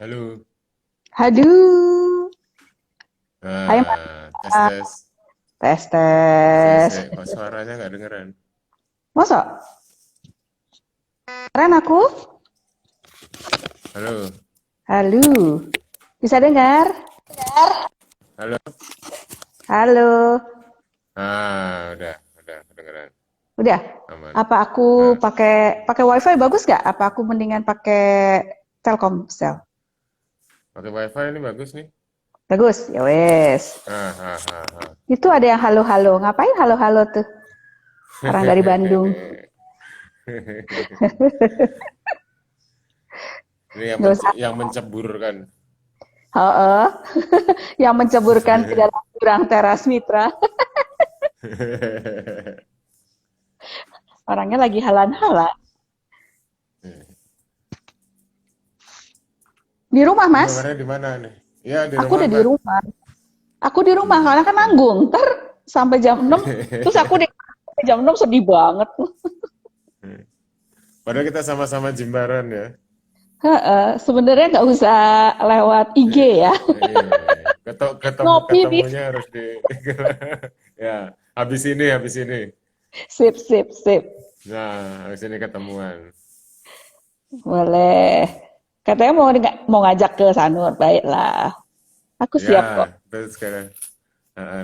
Halo. Haduh, hai Mas. Tes tes. Tes Saya, tes. saya, kok suaranya nggak dengeran? Masa? Keren aku? Halo. Halo, bisa dengar? Halo. Halo, Udah kedengeran. udah. Aman. Apa aku Ah, pakai pakai WiFi bagus gak? Apa aku mendingan pakai Telkomsel? pakai WiFi ini bagus nih. Bagus, ya wes. Ah, ah, ah, ah. Itu ada yang halo-halo. Ngapain halo-halo tuh? Orang dari Bandung. Ini Nggak usah. yang menceburkan. Heeh. Yang menceburkan ke dalam jurang teras Mitra. Orangnya lagi halan-halan. Di rumah, Ini Mas. dengarnya di mana nih? Ya di Aku rumah udah di Mbak. rumah. Aku di rumah karena kan nanggung. Ntar sampai jam 6 terus aku di sampai jam 6 sedih banget. Padahal kita sama-sama Jimbaran ya. Heeh, sebenarnya nggak usah lewat IG ya. Iya, Ngopi ketemunya harus di ya, habis ini. sip sip sip. Nah, habis ini ketemuan. Boleh. Katanya mau ngajak ke Sanur. Baiklah. Aku Ya, siap kok. terus sekarang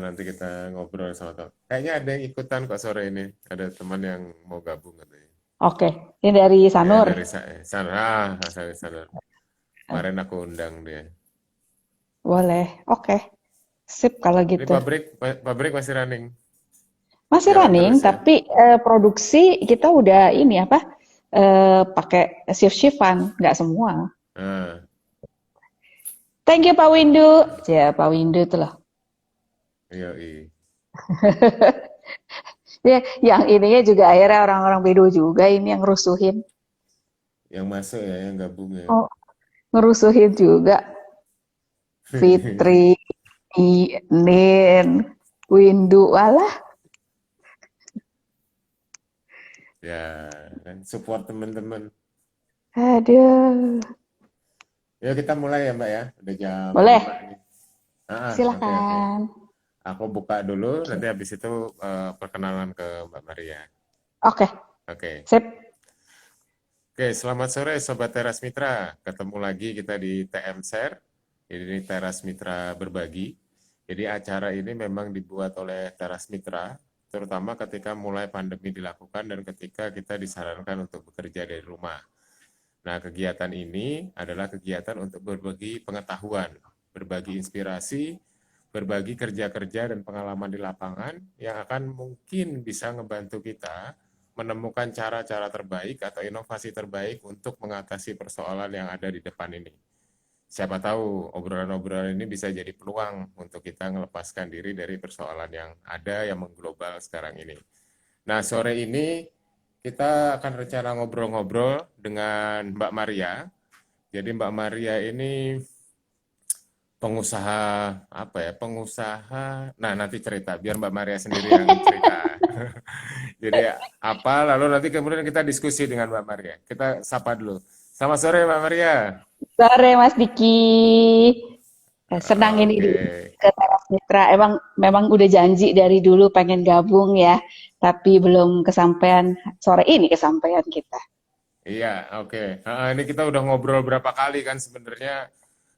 nanti kita ngobrol sama teman. Kayaknya ada yang ikutan kok sore ini. Ada teman yang mau gabung katanya. Oke. Ini dari Ya, Sanur. dari sana. Sana. Kemarin aku undang dia. Boleh. Oke. Sip kalau Ini gitu. pabrik masih running. Masih Jalan running, terus ya. tapi produksi kita udah ini apa? Pakai shift-shiftan, nggak semua. Nah, Thank you Pak Windu. Ya, Pak Windu tuh loh. iya, iya. Ya, yang ininya juga akhirnya orang-orang Bedo juga ini yang ngerusuhin. Yang masuk ya, yang gabung ya. Oh, ngerusuhin juga. Fitri, Nin, Windu, walah. Ya, kan support teman-teman. Aduh. Ya kita mulai ya Mbak ya. Udah jam Boleh, 5 nih. Oke. silahkan. Aku buka dulu, Oke, nanti habis itu perkenalan ke Mbak Maria. oke, Oke. sip. Oke, selamat sore Sobat Teras Mitra. Ketemu lagi kita di TM Share. Ini Teras Mitra Berbagi. Jadi acara ini memang dibuat oleh Teras Mitra, terutama ketika mulai pandemi dilakukan dan ketika kita disarankan untuk bekerja dari rumah. Nah, kegiatan ini adalah kegiatan untuk berbagi pengetahuan, berbagi inspirasi, berbagi kerja-kerja dan pengalaman di lapangan yang akan mungkin bisa ngebantu kita menemukan cara-cara terbaik atau inovasi terbaik untuk mengatasi persoalan yang ada di depan ini. Siapa tahu obrolan-obrolan ini bisa jadi peluang untuk kita melepaskan diri dari persoalan yang ada yang mengglobal sekarang ini. Nah, sore ini kita akan rencana ngobrol-ngobrol dengan Mbak Maria. Jadi Mbak Maria ini pengusaha apa ya? Pengusaha. Nah, nanti cerita biar Mbak Maria sendiri yang cerita. Jadi apa? Lalu nanti kemudian kita diskusi dengan Mbak Maria. Kita sapa dulu. Selamat sore Mbak Maria. Sore Mas Diki. Senang ini Oke. ke Teras Mitra. Memang udah janji dari dulu pengen gabung ya, tapi belum kesampaian. Sore ini kesampaian kita. Iya, oke. Ini kita udah ngobrol berapa kali kan sebenarnya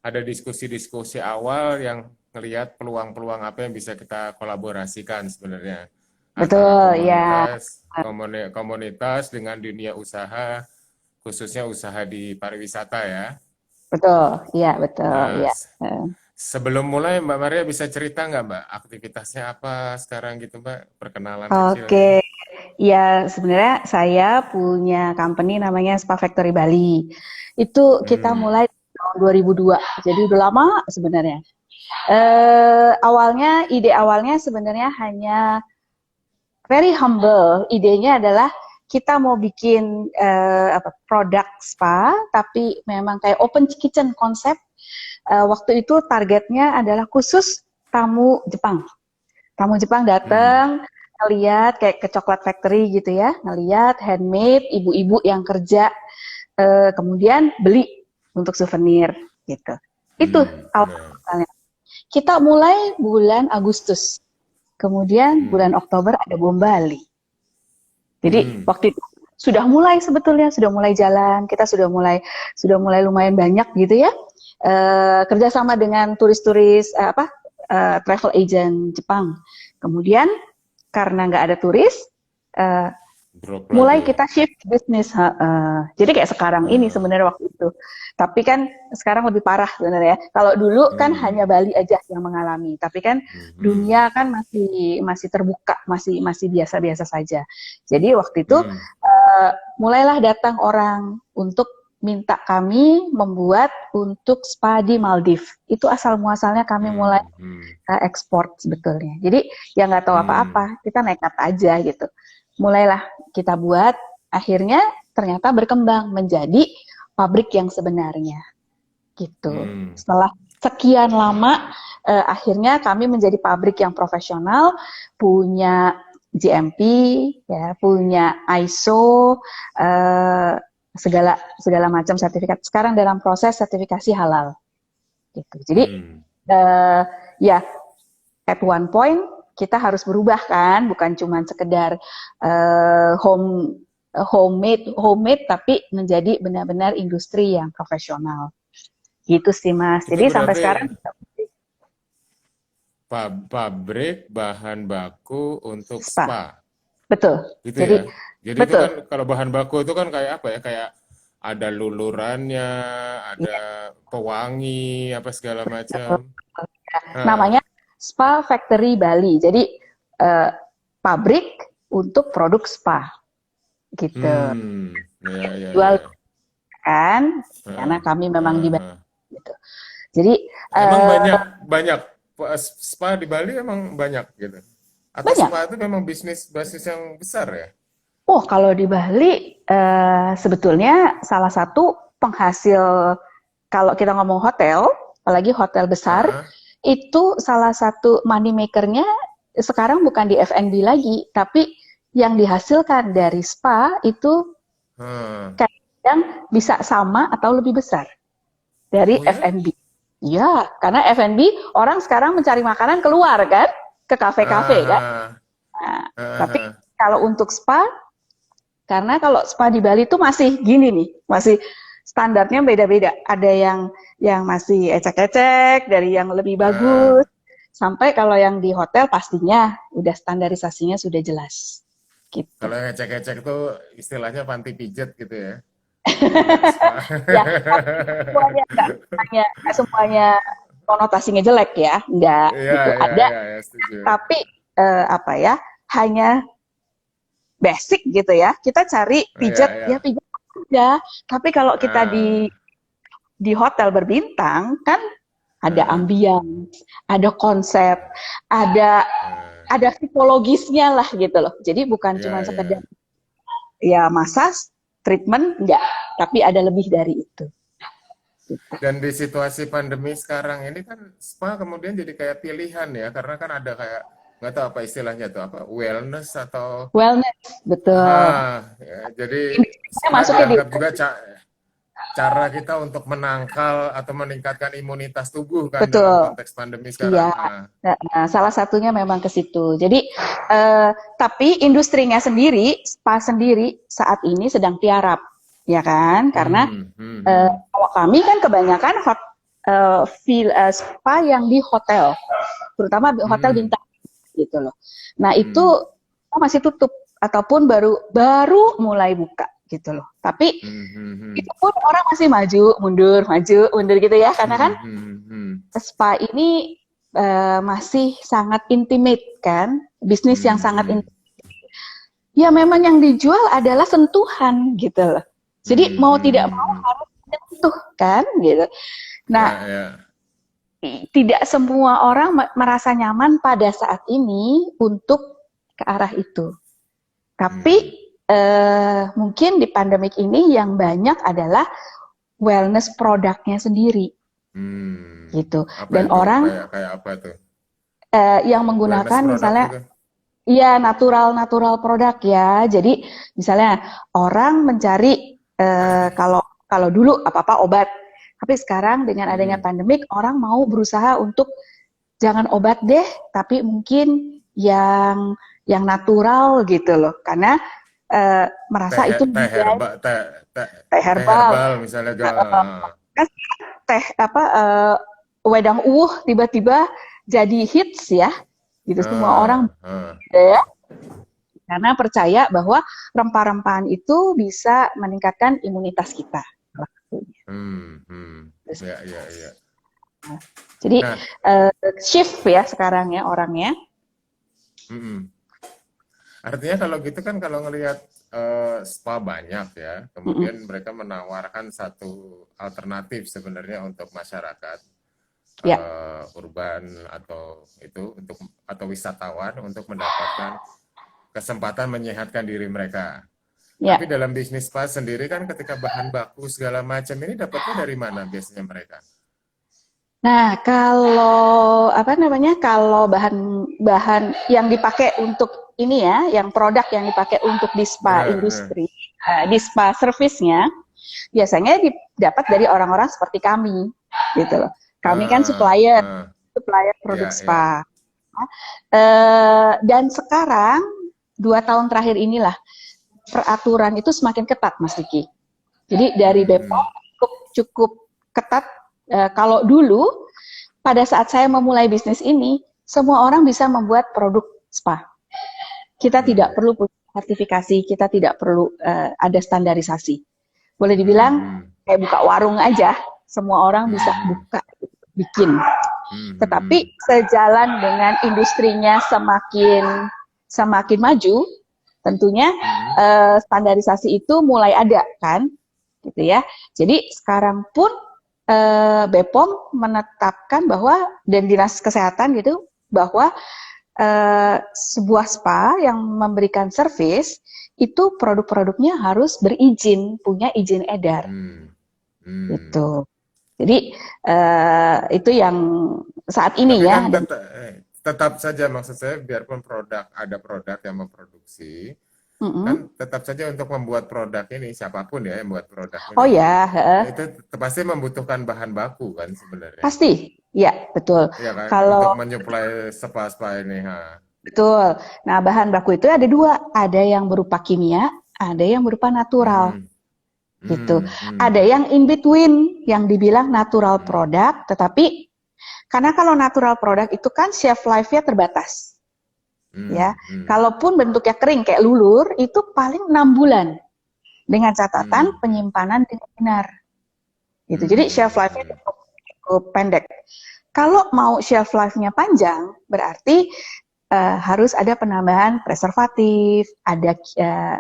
ada diskusi-diskusi awal yang ngelihat peluang-peluang apa yang bisa kita kolaborasikan sebenarnya antara Betul, ya. komunitas dengan dunia usaha, khususnya usaha di pariwisata ya. Betul, iya, betul, Nah, ya. Eh, sebelum mulai Mbak Maria bisa cerita nggak Mbak, aktivitasnya apa sekarang gitu Mbak, perkenalan kecilnya. Oke, ya sebenarnya saya punya company namanya Spa Factory Bali. Itu kita Hmm, mulai tahun 2002, jadi udah lama sebenarnya. Ide awalnya sebenarnya hanya very humble. Idenya adalah kita mau bikin produk spa, tapi memang kayak open kitchen konsep. Waktu itu targetnya adalah khusus tamu Jepang. Tamu Jepang hmm, datang, ngeliat kayak ke coklat factory gitu ya, ngeliat handmade, ibu-ibu yang kerja, kemudian beli untuk souvenir gitu. Itu nah, awalnya. Kita mulai bulan Agustus, kemudian hmm, bulan Oktober ada bom Bali. Jadi hmm, waktu itu sudah mulai sebetulnya, sudah mulai jalan, kita sudah mulai lumayan banyak gitu ya, kerjasama dengan turis-turis travel agent Jepang. Kemudian karena nggak ada turis, eh, drop mulai lagi. kita shift bisnis. Jadi kayak sekarang ini Nah, sebenarnya waktu itu. Tapi kan sekarang lebih parah sebenarnya. Kalau dulu kan hanya hmm, Bali aja yang mengalami. Tapi kan hmm, dunia kan masih masih terbuka, masih masih biasa-biasa saja. Jadi waktu itu hmm, mulailah datang orang untuk minta kami membuat untuk spa di Maldives. Itu asal muasalnya kami mulai hmm, hmm, ekspor sebetulnya. Jadi ya nggak tahu hmm, apa-apa, kita nekat aja gitu. Mulailah kita buat, akhirnya ternyata berkembang menjadi pabrik yang sebenarnya gitu. hmm, Setelah sekian lama, akhirnya kami menjadi pabrik yang profesional, punya GMP, ya, punya ISO, segala segala macam sertifikat. Sekarang dalam proses sertifikasi halal gitu. Jadi hmm, eh, ya at one point kita harus berubah kan, bukan cuma sekedar homemade tapi menjadi benar-benar industri yang profesional. Gitu sih Mas. itu Jadi sampai berarti sekarang pabrik bahan baku untuk spa. spa, Betul. gitu Jadi ya. Jadi itu betul. kan kalau bahan baku itu kan kayak apa ya? Kayak ada lulurannya, ada Ya, pewangi, apa segala macam. betul. Heeh. Namanya Spa Factory Bali. Jadi eh, pabrik untuk produk spa gitu. Ya, ya, Jual ya. kan karena Heeh, kami memang di heeh, Bali heeh. gitu. Jadi Emang eh, banyak banyak spa di Bali emang banyak gitu. Atau banyak. spa itu memang bisnis yang besar ya? Oh, kalau di Bali sebetulnya salah satu penghasil kalau kita ngomong hotel, apalagi hotel besar, Heeh. itu salah satu money maker-nya sekarang bukan di F&B lagi, tapi yang dihasilkan dari spa itu Heeh. kadang bisa sama atau lebih besar dari Oh ya? F&B. Ya, karena F&B orang sekarang mencari makanan keluar kan, ke kafe-kafe kan. Ah, Nah, ah, ah, tapi ah. kalau untuk spa, karena kalau spa di Bali itu masih gini nih, masih standarnya beda-beda. Ada yang masih ecek-ecek, dari yang lebih Ah, bagus, sampai kalau yang di hotel pastinya udah standarisasinya sudah jelas. Gitu. Kalau yang ngecek-ngecek itu istilahnya panti pijet gitu ya. Enggak spa. Ya, semuanya konotasinya jelek ya, enggak Iya, gitu. iya, Ada, iya, ya, setuju. tapi apa ya, hanya basic gitu ya. Kita cari Iya, pijat, iya. ya pijat aja. Tapi kalau kita Nah, di hotel berbintang kan ada nah, ambience, ada konsep, ada nah. ada psikologisnya lah gitu loh. Jadi bukan Iya, cuma iya. sekedar ya massage, treatment, enggak. Tapi ada lebih dari itu. Gitu. Dan di situasi pandemi sekarang ini kan spa kemudian jadi kayak pilihan ya, karena kan ada kayak nggak tahu apa istilahnya tuh apa wellness atau Wellness, betul. ya, jadi Industrinya spa masuknya di dianggap juga cara kita untuk menangkal atau meningkatkan imunitas tubuh kan dalam betul. konteks pandemi Iya. sekarang. Nah, salah satunya memang ke situ. Jadi, tapi industrinya sendiri, spa sendiri saat ini sedang tiarap, ya kan? Karena Hmm, hmm, hmm, kalau kami kan kebanyakan spa yang di hotel, terutama hotel hmm, bintang gitu loh. Nah itu hmm, masih tutup ataupun baru mulai buka gitu loh. Tapi hmm, hmm, hmm, itu pun orang masih maju mundur gitu ya, karena kan hmm, hmm, hmm, spa ini masih sangat intimate kan, bisnis yang hmm, sangat hmm, intimate. Ya memang yang dijual adalah sentuhan gitu loh. Jadi hmm, mau hmm, tidak hmm, mau hmm. harus menyentuh kan gitu. Nah, Ya, ya. tidak semua orang merasa nyaman pada saat ini untuk ke arah itu. Tapi Hmm, mungkin di pandemik ini yang banyak adalah wellness produknya sendiri hmm. gitu. Apa Dan itu? orang Kayak kayak apa tuh? yang Wellness menggunakan product misalnya itu? iya natural produk ya. Jadi misalnya orang mencari kalau kalau dulu apa-apa obat, tapi sekarang dengan adanya Hmm. pandemik orang mau berusaha untuk jangan obat deh, tapi mungkin yang natural gitu loh. Karena Teh merasa itu teh lebih baik. herbal teh teh Teh teh herbal, herbal misalnya kan teh apa wedang tiba-tiba jadi hits ya. Gitu semua orang ah, ah. ya, karena percaya bahwa rempah-rempahan itu bisa meningkatkan imunitas kita. Terus, Ya, ya, ya. jadi Nah, shift ya sekarang ya orangnya. mm-mm. Artinya kalau gitu kan kalau ngelihat spa banyak ya, Mm-mm. kemudian mereka menawarkan satu alternatif sebenarnya untuk masyarakat Ya, urban atau itu untuk atau wisatawan untuk mendapatkan kesempatan menyehatkan diri mereka. ya. Tapi dalam bisnis spa sendiri kan ketika bahan baku segala macam ini dapatnya dari mana biasanya mereka? Nah, kalau apa namanya? Kalau bahan yang dipakai untuk ini ya, yang produk yang dipakai untuk di spa Benar, benar. industri, di spa servisnya, biasanya didapat dari orang-orang seperti kami, gitu loh. Kami kan supplier, Ah, supplier produk ya, ya. spa. Dan sekarang 2 tahun terakhir inilah peraturan itu semakin ketat, Mas Diki. Jadi dari Hmm, Bepom cukup ketat. Kalau dulu pada saat saya memulai bisnis ini, semua orang bisa membuat produk spa. Kita tidak hmm, perlu sertifikasi, kita tidak perlu ada standarisasi. Boleh hmm, dibilang hmm, kayak buka warung aja, semua orang bisa hmm, buka, bikin. hmm, Tetapi hmm, sejalan dengan industrinya semakin maju, tentunya hmm, standarisasi itu mulai ada kan, gitu ya. Jadi sekarang pun Bepom menetapkan bahwa dan Dinas Kesehatan gitu bahwa sebuah spa yang memberikan servis itu produk-produknya harus berizin, punya izin edar hmm, hmm. gitu. Jadi itu yang saat ini Tapi kan ya dan tetap saja maksud saya biarpun ada produk yang memproduksi, mm-mm. kan tetap saja untuk membuat produk ini siapapun ya yang membuat produk Oh ini ya, itu pasti membutuhkan bahan baku kan sebenarnya. pasti, ya betul. Iya kan untuk Kalau menyuplai spa-spa ini. Ha. betul, nah bahan baku itu ada dua, ada yang berupa kimia, ada yang berupa natural, Hmm, gitu. hmm, hmm, Ada yang in between, yang dibilang natural hmm, product, tetapi Karena kalau natural product itu kan shelf life-nya terbatas. Ya, kalaupun bentuknya kering kayak lulur, itu paling 6 bulan dengan catatan penyimpanan dengan benar. Gitu. Jadi shelf life-nya cukup pendek. Kalau mau shelf life-nya panjang, berarti harus ada penambahan preservatif, ada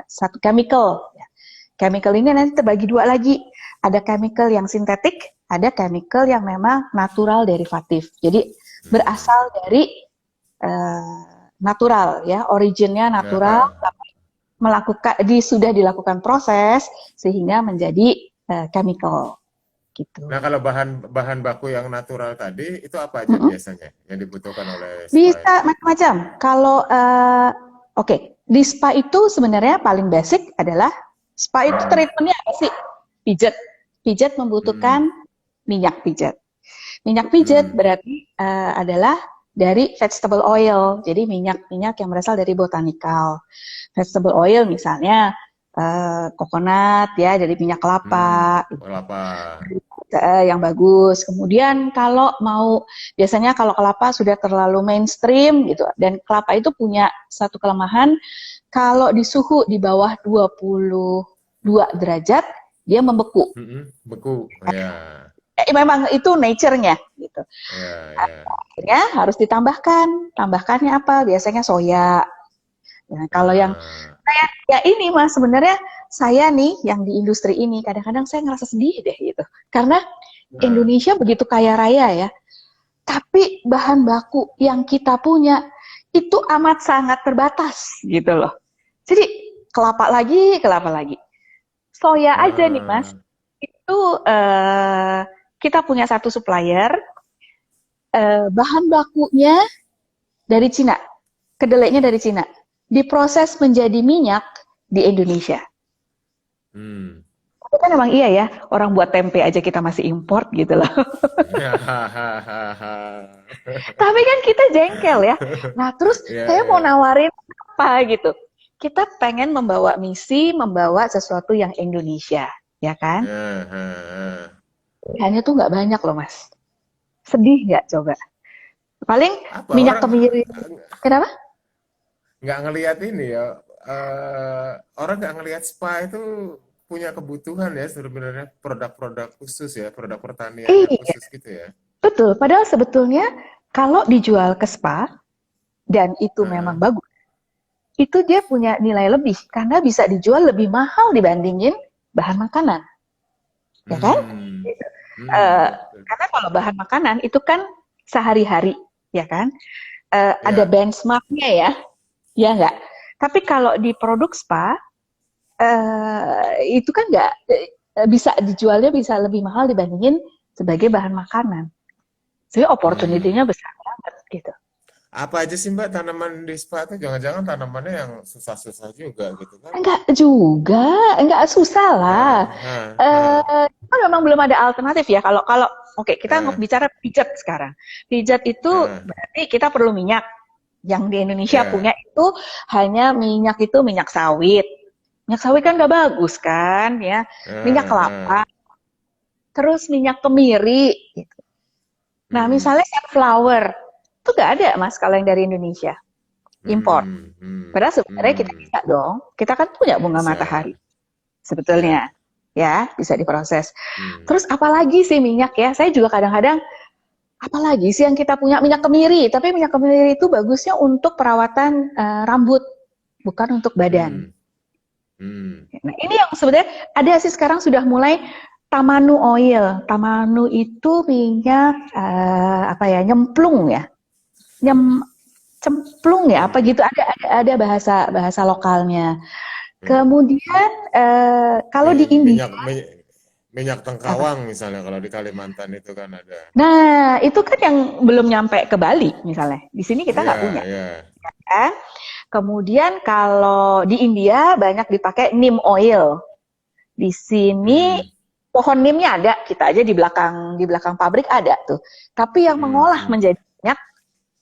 satu chemical. Chemical ini nanti terbagi dua lagi. Ada chemical yang sintetik, ada chemical yang memang natural derivatif. Jadi berasal dari natural, ya, originnya natural, tapi sudah dilakukan proses sehingga menjadi chemical. Gitu. Nah, kalau bahan baku yang natural tadi itu apa aja biasanya yang dibutuhkan oleh spa? Bisa macam-macam. Kalau di spa itu sebenarnya paling basic adalah spa itu treatmentnya apa sih? Pijat. Pijat membutuhkan minyak pijat. Minyak pijat berarti adalah dari vegetable oil. Jadi minyak yang berasal dari botanical. Vegetable oil misalnya coconut, ya, dari minyak kelapa. Kelapa. Yang bagus. Kemudian kalau biasanya kalau kelapa sudah terlalu mainstream gitu, dan kelapa itu punya satu kelemahan, kalau di suhu di bawah 22 derajat dia membeku. Beku, ya. Memang itu nature-nya gitu. Akhirnya harus ditambahkan. Tambahkannya apa? Biasanya soya. Nah, kalau yang ya ini Mas, sebenarnya saya nih yang di industri ini kadang-kadang saya ngerasa sedih deh gitu. Karena Indonesia begitu kaya raya ya. Tapi bahan baku yang kita punya itu amat sangat terbatas gitu loh. Jadi kelapa lagi. Soya aja nih Mas. Itu kita punya satu supplier, bahan bakunya dari Cina, kedelainya dari Cina, diproses menjadi minyak di Indonesia. Tapi kan emang iya ya, orang buat tempe aja kita masih import gitu loh. Tapi kan kita jengkel ya. Nah terus saya mau nawarin apa gitu. Kita pengen membawa misi, membawa sesuatu yang Indonesia, ya kan? Hanya tuh nggak banyak loh Mas. Sedih nggak coba? Paling apa, minyak kemiri. Kenapa? Nggak ngelihat ini ya. Orang nggak ngelihat spa itu punya kebutuhan ya sebenarnya produk-produk khusus ya, produk pertanian yang khusus gitu ya. Betul. Padahal sebetulnya kalau dijual ke spa dan itu memang bagus, itu dia punya nilai lebih karena bisa dijual lebih mahal dibandingin bahan makanan, ya kan? Karena kalau bahan makanan itu kan sehari-hari, ya kan? Ada benchmarknya ya nggak? Tapi kalau di produk spa itu kan nggak bisa dijualnya bisa lebih mahal dibandingin sebagai bahan makanan. Jadi opportunity-nya besar banget gitu. Apa aja sih Mbak tanaman di spa itu? Jangan-jangan tanamannya yang susah-susah juga gitu kan? Enggak juga, enggak susah lah. Kan memang belum ada alternatif ya. Kalau oke, kita bicara pijat sekarang. Pijat itu berarti kita perlu minyak. Yang di Indonesia punya itu hanya minyak sawit. Minyak sawit kan nggak bagus kan, ya. Minyak kelapa. Terus minyak kemiri. Gitu. Nah, misalnya sunflower, itu nggak ada Mas kalau yang dari Indonesia. Import. Padahal sebenarnya kita bisa dong. Kita kan punya bunga matahari. Sebetulnya. Ya, bisa diproses. Terus apalagi sih minyak ya? Saya juga kadang-kadang, apalagi sih yang kita punya? Minyak kemiri. Tapi minyak kemiri itu bagusnya untuk perawatan rambut. Bukan untuk badan. Nah, ini yang sebenarnya ada sih sekarang sudah mulai Tamanu oil. Tamanu itu minyak nyemplung ya. Cemplung ya apa gitu, ada bahasa lokalnya. Kemudian kalau di India minyak tengkawang misalnya, kalau di Kalimantan itu kan ada. Nah itu kan yang belum nyampe ke Bali misalnya, di sini kita nggak punya. Ya. Kemudian kalau di India banyak dipakai neem oil. Di sini pohon neemnya ada, kita aja di belakang pabrik ada tuh. Tapi yang mengolah menjadi minyak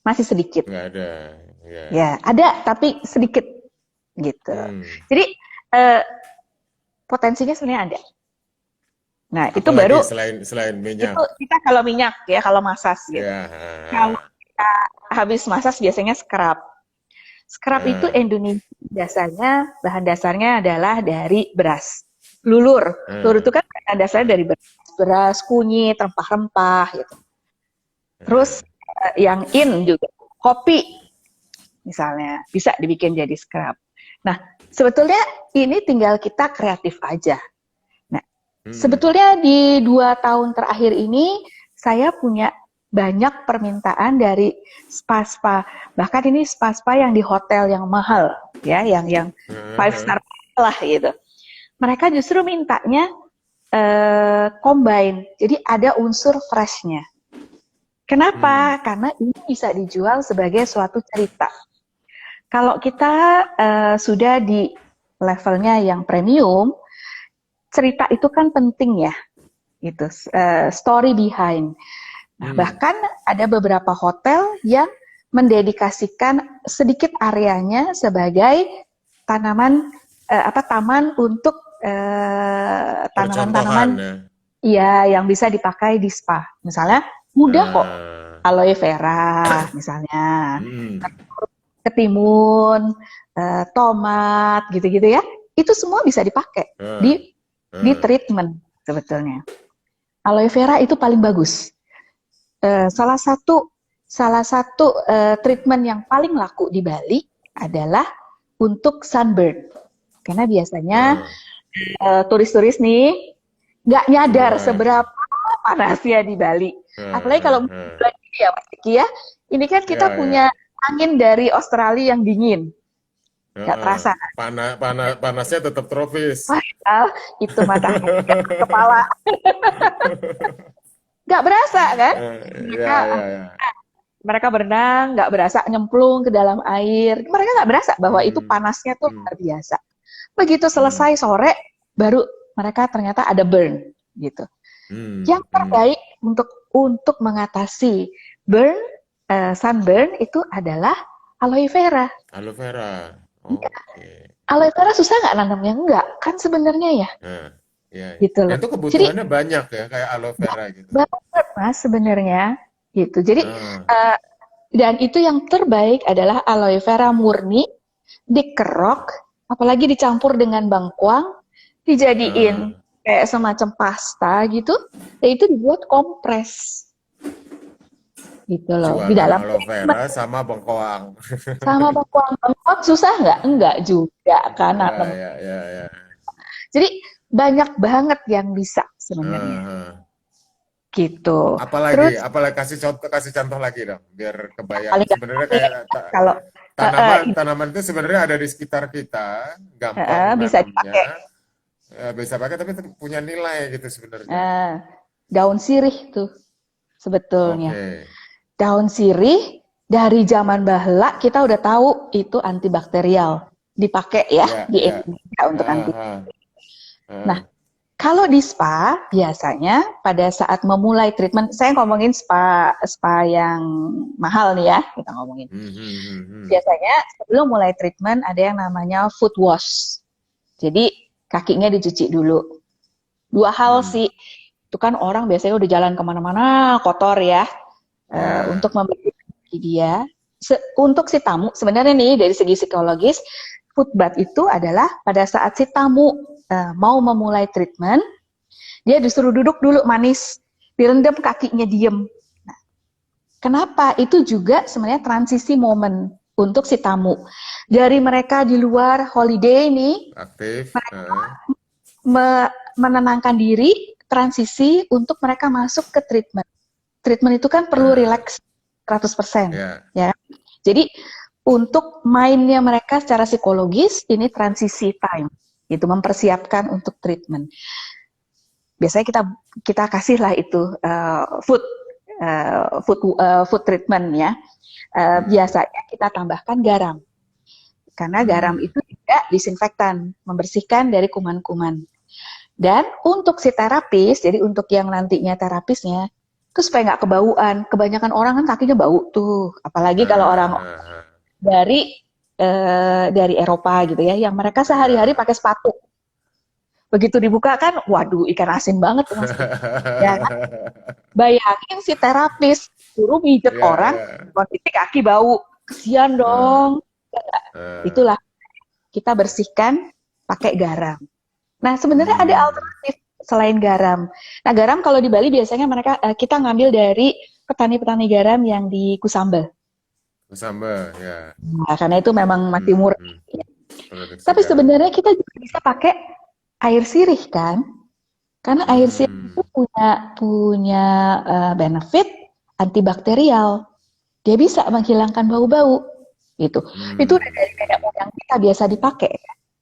masih sedikit. Nggak ada. Ya, ada tapi sedikit gitu. Jadi potensinya sebenarnya ada. Nah, itu Apalagi baru selain minyak. itu kita kalau minyak ya, kalau masas gitu. Ya. Kalau kita habis masas biasanya scrub. Scrub itu Ah, Indonesia biasanya bahan dasarnya adalah dari beras. Lulur. Lulur itu ah, kan bahan dasarnya dari beras. Beras, kunyit, rempah-rempah gitu. Terus ah. yang in juga kopi misalnya bisa dibikin jadi scrub. Nah, sebetulnya ini tinggal kita kreatif aja. Nah, Hmm, sebetulnya di 2 tahun terakhir ini saya punya banyak permintaan dari spa-spa. Bahkan ini spa-spa yang di hotel yang mahal, ya, yang five ah, star lah gitu. Mereka justru mintanya combine, jadi ada unsur freshnya. hmm, Kenapa? Karena ini bisa dijual sebagai suatu cerita. Kalau kita sudah di levelnya yang premium, cerita itu kan penting ya, gitu. Story behind. Nah, hmm. bahkan ada beberapa hotel yang mendedikasikan sedikit areanya sebagai tanaman taman untuk Percontohan tanaman-tanaman ya. ya yang bisa dipakai di spa. Misalnya mudah kok, Ah, aloe vera misalnya, hmm, ketimun, tomat gitu-gitu ya. Itu semua bisa dipakai ah, di ah. treatment sebetulnya. Aloe vera itu paling bagus. Salah satu treatment yang paling laku di Bali adalah untuk sunburn. Karena biasanya Ah, turis-turis nih nggak nyadar keluar. seberapa panasnya di Bali. Apalagi kalau Ah, ah. bulan ini ya Mas Diki ya, ini kan kita Ya, punya ya. angin dari Australia yang dingin, nggak Heeh. terasa. Panasnya tetap tropis. Padahal itu matahari di atas kepala, nggak berasa kan? Ya, Mereka ya, ya. mereka berenang, nggak berasa nyemplung ke dalam air. Mereka nggak berasa bahwa itu Hmm, panasnya tuh hmm, luar biasa. Begitu hmm, selesai sore, baru mereka ternyata ada burn gitu. hmm, Yang hmm. terbaik untuk mengatasi burn, sunburn itu adalah aloe vera. Aloe vera. Oke. Aloe vera susah nggak nanamnya? Enggak, kan sebenarnya ya, Nah, ya. gitu Dan loh. itu Jadi kebutuhannya banyak ya, kayak aloe vera gitu. banget mas sebenarnya, gitu. Jadi Ah, uh, dan itu yang terbaik adalah aloe vera murni dikerok, apalagi dicampur dengan bengkuang, dijadiin ah. kayak semacam pasta gitu, dan itu dibuat kompres gitu loh. Di Jualan dalam aloe vera sama bengkoang. sama bengkuang bengkuang susah nggak? Enggak juga kan Ya, nanem. ya, ya, ya. Jadi banyak banget yang bisa sebenarnya Ah, ah. gitu. Apalagi, Terus apalagi kasih contoh lagi dong, biar kebayang. paling Sebenarnya gampang nih kayak kalau tanaman itu sebenarnya ada di sekitar kita, gampang bisa nanamnya, dipakai bisa pakai tapi punya nilai gitu sebenarnya. eh, daun sirih tuh sebetulnya. Oke, Daun sirih dari zaman bahla kita udah tahu itu antibakterial. Dipakai ya ya, di ya. Indonesia untuk Ah, anti. ah, Nah, ah. kalau di spa biasanya pada saat memulai treatment, saya ngomongin spa spa yang mahal nih ya, kita ngomongin. Hmm, hmm, hmm, hmm. Biasanya sebelum mulai treatment ada yang namanya foot wash. Jadi kakinya dicuci dulu. Dua hal Hmm. sih, itu kan orang biasanya udah jalan kemana-mana kotor ya. Untuk Ya, membersihkan kaki dia. Untuk si tamu, sebenarnya nih dari segi psikologis, foot bath itu adalah pada saat si tamu mau memulai treatment, dia disuruh duduk dulu manis, direndam kakinya diem. Nah, kenapa? Itu juga sebenarnya transisi momen untuk si tamu. Dari mereka di luar holiday nih, aktif. menenangkan diri, transisi untuk mereka masuk ke treatment. Treatment itu kan perlu Ah, rileks 100%, ya. ya. Jadi untuk mainnya mereka secara psikologis ini transisi time, itu mempersiapkan untuk treatment. Biasanya kita kasih lah itu food treatment ya. Hmm, Biasanya kita tambahkan garam karena garam hmm. itu juga disinfektan, membersihkan dari kuman-kuman. Dan untuk si terapis, jadi untuk yang nantinya terapisnya, itu supaya nggak kebauan. Kebanyakan orang kan kakinya bau tuh, apalagi kalau Ah, orang ah, ah. dari dari Eropa gitu ya, yang mereka sehari-hari Ya, pakai sepatu. Begitu dibuka kan, waduh ikan asin banget tuh Mas. Ya kan? Bayangin si terapis suruh mijet Ya, orang, ya. kondisi kaki bau. Kesian Eh, dong. eh. Itulah kita bersihkan pakai garam. Nah, sebenarnya ada Hmm. alternatif selain garam. Nah, garam kalau di Bali biasanya kita ngambil dari petani-petani garam yang di Kusambel. Sambal, ya. Nah, karena itu memang masih Hmm, murah. hmm. Produksi Tapi garam. sebenarnya kita juga bisa pakai air sirih kan? Karena air sirih itu Hmm, punya benefit antibakterial. Dia bisa menghilangkan bau-bau. Gitu. Itu udah hmm, dari nenek moyang kita biasa dipakai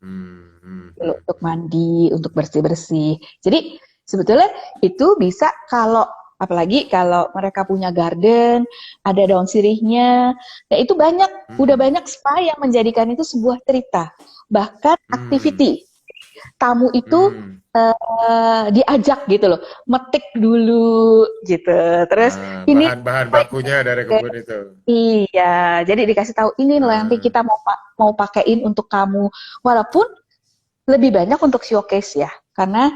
hmm, hmm, dulu hmm, untuk hmm. mandi, untuk bersih-bersih. Jadi sebetulnya itu bisa kalau apalagi kalau mereka punya garden, ada daun sirihnya, ya itu banyak, udah Hmm, banyak spa yang menjadikan itu sebuah cerita. Bahkan hmm, activity, tamu itu hmm. diajak gitu loh, metik dulu gitu. Terus Ah, ini bahan-bahan bakunya dari kebun itu. iya, jadi dikasih tahu ini loh yang Ah, kita mau pakein untuk kamu. Walaupun lebih banyak untuk showcase ya, karena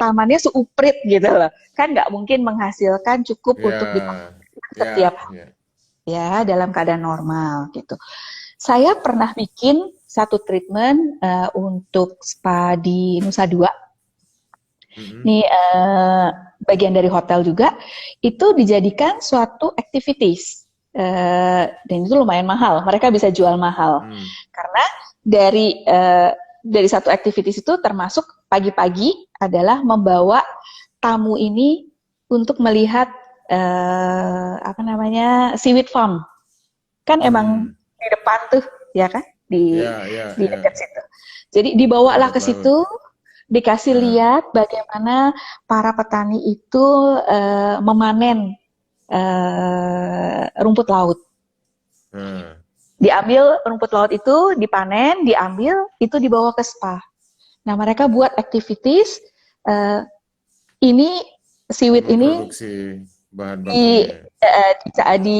tamannya seuprit gitu loh. Kan nggak mungkin menghasilkan cukup untuk dipakai ya, setiap ya, ya. ya dalam keadaan normal gitu. Saya pernah bikin satu treatment untuk spa di Nusa Dua. Hmm, Ini bagian dari hotel juga. Itu dijadikan suatu activities. Dan itu lumayan mahal. Mereka bisa jual mahal. hmm, Karena dari satu activities itu termasuk pagi-pagi adalah membawa tamu ini untuk melihat apa namanya seaweed farm. Kan emang hmm. di depan tuh, ya kan? Ya, ya, Di dekat ya. situ. Jadi dibawalah Rumput ke laut. situ, dikasih Ah, lihat bagaimana para petani itu memanen rumput laut. ah. Diambil rumput laut itu, dipanen, diambil, itu dibawa ke spa. Nah, mereka buat activities, uh, ini seaweed ini Memproduksi bahan bakunya.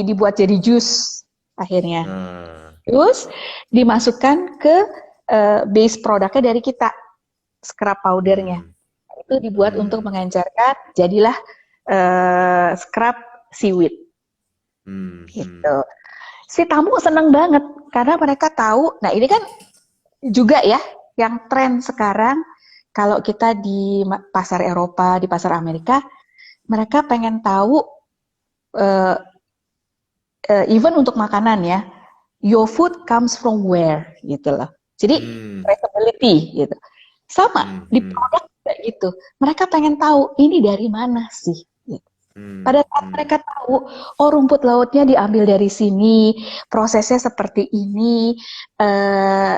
dibuat jadi jus akhirnya. Nah, Terus dimasukkan ke base produknya dari kita, scrub powdernya. hmm, Itu dibuat untuk hmm, mengencarkan, jadilah scrub seaweed hmm, gitu. hmm. Si tamu seneng banget karena mereka tahu. Nah ini kan juga ya yang tren sekarang kalau kita di pasar Eropa, di pasar Amerika, mereka pengen tahu uh, even untuk makanan ya, your food comes from where gitu loh. Jadi Hmm, traceability gitu. Sama hmm, di hmm, produk juga gitu. Mereka pengen tahu ini dari mana sih. Gitu. hmm, Pada saat hmm. mereka tahu, oh rumput lautnya diambil dari sini, prosesnya seperti ini, eh,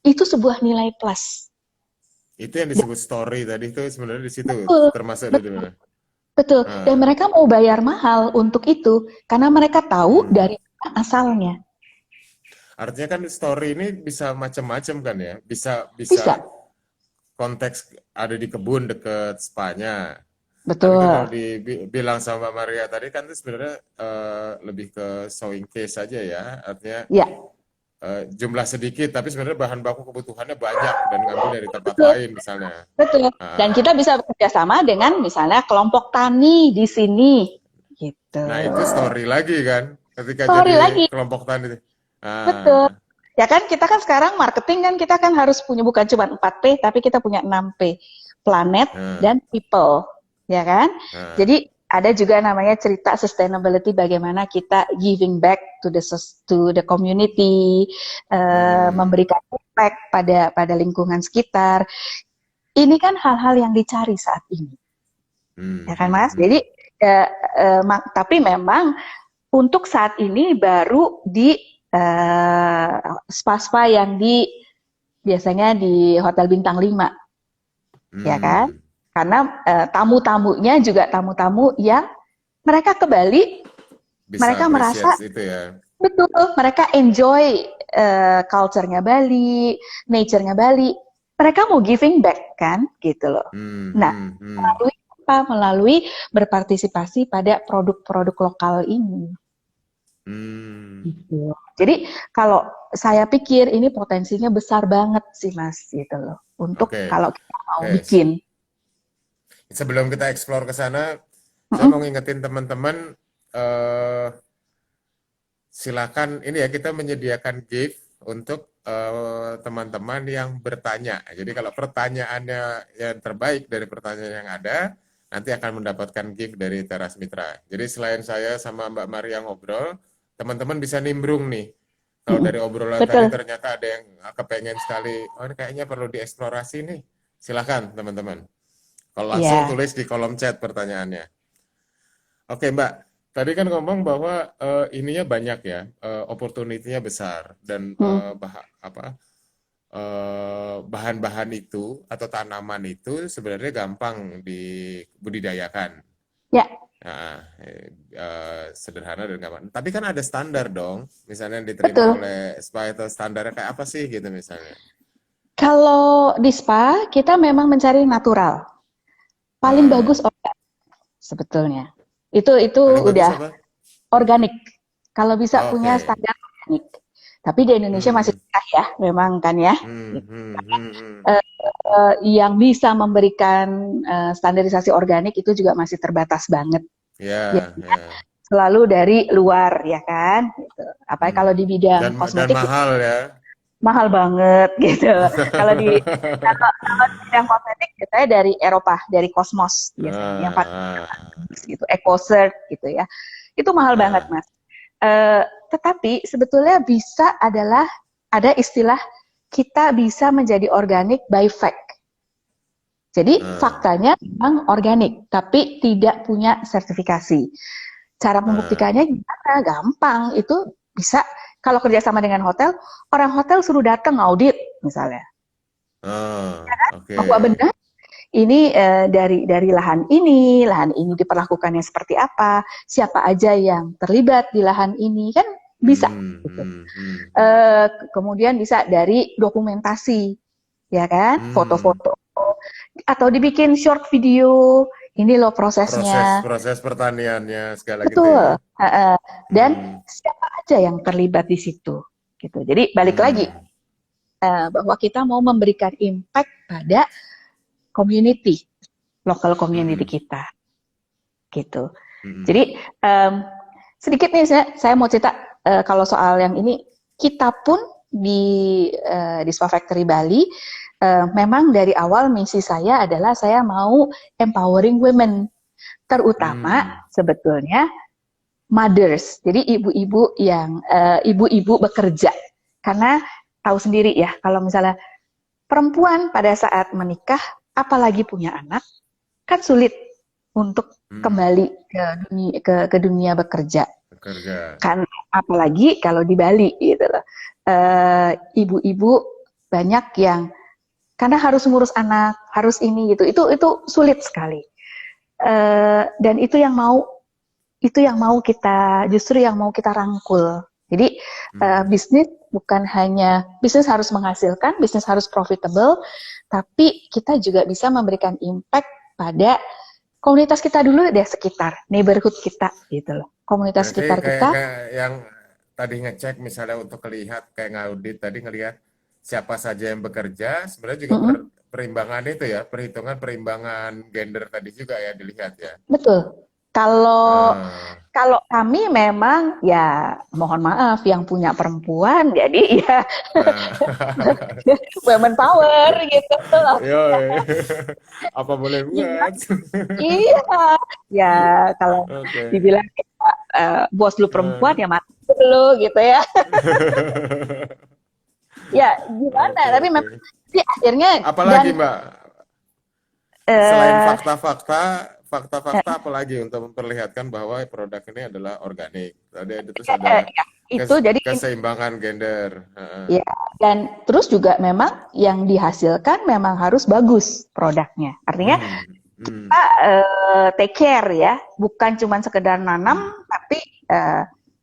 itu sebuah nilai plus. Itu yang Dan disebut story tadi itu sebenarnya di situ betul, termasuk di betul, mana? betul. Dan Ah, mereka mau bayar mahal untuk itu karena mereka tahu hmm. dari mana asalnya. Artinya kan story ini bisa macam-macam kan ya? Bisa bisa Bisa, konteks ada di kebun deket spanya. Tapi kan kalau betul. dibilang sama Maria tadi kan itu sebenarnya lebih ke showing case saja ya. Artinya Ya, jumlah sedikit tapi sebenarnya bahan baku kebutuhannya banyak dan ngambil dari tempat betul, lain misalnya. betul. Dan Ah, kita bisa bekerja sama dengan misalnya kelompok tani di sini, gitu. nah itu story lagi kan ketika Story jadi lagi, kelompok tani. betul. Ah, Ya kan kita kan sekarang marketing kan kita kan harus punya bukan cuma 4P tapi kita punya 6P. Planet ah, dan people, ya kan? ah. Jadi ada juga namanya cerita sustainability bagaimana kita giving back to the community, Hmm, memberikan impact pada lingkungan sekitar. Ini kan hal-hal yang dicari saat ini, hmm, ya kan hmm, Mas? Jadi hmm. tapi memang untuk saat ini baru di spa-spa yang biasanya di hotel bintang 5, ya kan? Hmm, Karena tamu-tamunya juga tamu-tamu yang mereka ke Bali, bisa mereka merasa appreciate itu ya. betul, mereka enjoy culture-nya Bali, nature-nya Bali. Mereka mau giving back kan, gitu loh. Hmm, Nah, hmm, hmm, melalui apa? Melalui berpartisipasi pada produk-produk lokal ini. hmm. Gitu. Jadi kalau saya pikir ini potensinya besar banget sih Mas gitu loh. untuk Oke, kalau kita mau oke. bikin. Sebelum kita explore ke sana, saya mau Mm-mm. ngingetin teman-teman, eh, silakan ini ya kita menyediakan gift untuk teman-teman yang bertanya. Jadi kalau pertanyaannya yang terbaik dari pertanyaan yang ada, nanti akan mendapatkan gift dari Teras Mitra. Jadi selain saya sama Mbak Maria ngobrol, teman-teman bisa nimbrung nih. Kalau Mm-mm. dari obrolan tadi Betul. ternyata ada yang kepengen sekali, oh ini kayaknya perlu dieksplorasi nih. Silakan teman-teman. Kalau langsung Iya. tulis di kolom chat pertanyaannya. Oke Mbak, tadi kan ngomong bahwa ininya banyak ya, opportunity-nya besar dan Mm. bahan-bahan itu atau tanaman itu sebenarnya gampang dibudidayakan. Ya, Nah, sederhana dan gampang. Tapi kan ada standar dong, misalnya yang diterima betul. oleh SPA itu standarnya kayak apa sih gitu misalnya. Kalau di spa, kita memang mencari natural. Paling Ah, bagus organik sebetulnya. Itu paling bagus udah apa? organik. Kalau bisa punya Oke. standar organik. Tapi di Indonesia masih Hmm, susah ya, memang kan ya. Eh, yang bisa memberikan standarisasi organik itu juga masih terbatas banget. Ya, Biasanya ya. selalu dari luar ya kan. Gitu. Apalagi kalau Hmm. di bidang Dan kosmetik mahal ya. mahal banget gitu. Kalau di kalau di bidang kosmetik biasanya dari Eropa, dari Cosmos biasanya yang paling Ah, bagus gitu, EcoCert gitu ya. Itu mahal banget, ah, Mas. Tetapi sebetulnya bisa adalah ada istilah kita bisa menjadi organik by fact. Jadi ah, faktanya memang organik, tapi tidak punya sertifikasi. Cara ah, membuktikannya gimana? Gampang. Itu bisa kalau kerjasama dengan hotel, orang hotel suruh datang audit misalnya. oke. Bahwa benar ini dari lahan ini diperlakukannya seperti apa, siapa aja yang terlibat di lahan ini kan bisa. Hmm, Gitu. hmm, hmm, hmm. Kemudian bisa dari dokumentasi, ya kan, Hmm. foto-foto atau dibikin short video. Ini loh Proses prosesnya, proses pertaniannya segala gitu ya. betul. Dan Hmm, siapa aja yang terlibat di situ, gitu. Jadi balik lagi hmm, bahwa kita mau memberikan impact pada community, local community hmm, kita, gitu. hmm, Jadi sedikit nih saya mau cerita kalau soal yang ini kita pun di Spa Factory Bali memang dari awal misi saya adalah saya mau empowering women, terutama hmm, sebetulnya mothers. Jadi ibu-ibu yang ibu-ibu bekerja. Karena tahu sendiri ya kalau misalnya perempuan pada saat menikah apalagi punya anak kan sulit untuk hmm. kembali ke dunia bekerja Bekerja. kan, apalagi kalau di Bali gitu loh. Ibu-ibu banyak yang karena harus ngurus anak, harus ini gitu. Itu sulit sekali. Dan itu yang mau kita justru yang mau kita rangkul. Jadi Hmm, bisnis harus menghasilkan, bisnis harus profitable, tapi kita juga bisa memberikan impact pada komunitas kita dulu deh, sekitar neighborhood kita gitu loh. Komunitas berarti sekitar kayak kita. kayak yang tadi ngecek misalnya untuk lihat kayak ngaudit tadi ngelihat siapa saja yang bekerja, sebenarnya juga Mm-mm, perimbangan itu ya, perhitungan perimbangan gender tadi juga ya dilihat ya. betul. Kalau Ah, kalau kami memang ya mohon maaf yang punya perempuan, jadi ya ah. women power gitu loh. Yo, apa boleh Gimana? buat? Iya, ya kalau Oke. dibilang bos lu perempuan Ah. ya mati lu gitu ya. Ya gimana? Oke, Tapi oke. memang sih akhirnya Apalagi dan Mbak, selain eh, fakta-fakta apalagi untuk memperlihatkan bahwa produk ini adalah organik. Tadi ada terus ada ya, itu jadi keseimbangan gender. Heeh. ya, dan terus juga memang yang dihasilkan memang harus bagus produknya. Artinya Hmm, hmm, kita take care ya, bukan cuma sekedar nanam, hmm, tapi